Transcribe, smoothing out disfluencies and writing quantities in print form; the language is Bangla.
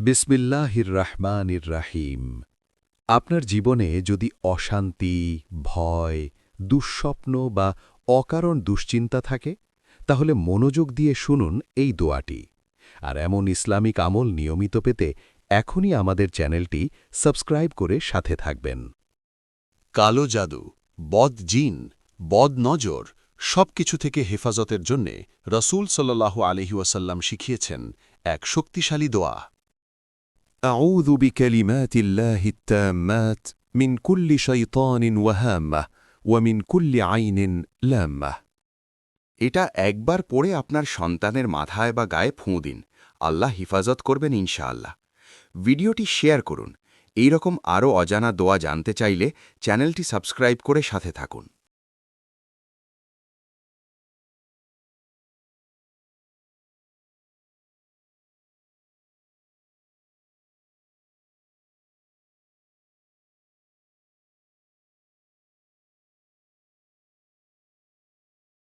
বিসমিল্লাহির রাহমানির রাহিম। আপনার জীবনে যদি অশান্তি, ভয়, দুঃস্বপ্ন বা অকারণ দুশ্চিন্তা থাকে, তাহলে মনোযোগ দিয়ে শুনুন এই দোয়াটি। আর এমন ইসলামিক আমল নিয়মিত পেতে এখনই আমাদের চ্যানেলটি সাবস্ক্রাইব করে সাথে থাকবেন। কালো জাদু, বদ জিন, বদ নজর সবকিছু থেকে হেফাজতের জন্যে রসূল সাল্লাল্লাহু আলাইহি ওয়াসাল্লাম শিখিয়েছেন এক শক্তিশালী দোয়া। أعوذ بكلمات الله التامات من كل شيطان وهامة ومن كل عين لامة। এটা একবার পড়ে আপনার সন্তানের মাথায় বা গায়ে ফুঁ দিন। আল্লাহ হিফাজত করবেন ইনশাআল্লাহ। ভিডিওটি শেয়ার করুন। এই রকম আরও অজানা দোয়া জানতে চাইলে চ্যানেলটি সাবস্ক্রাইব করে সাথে থাকুন।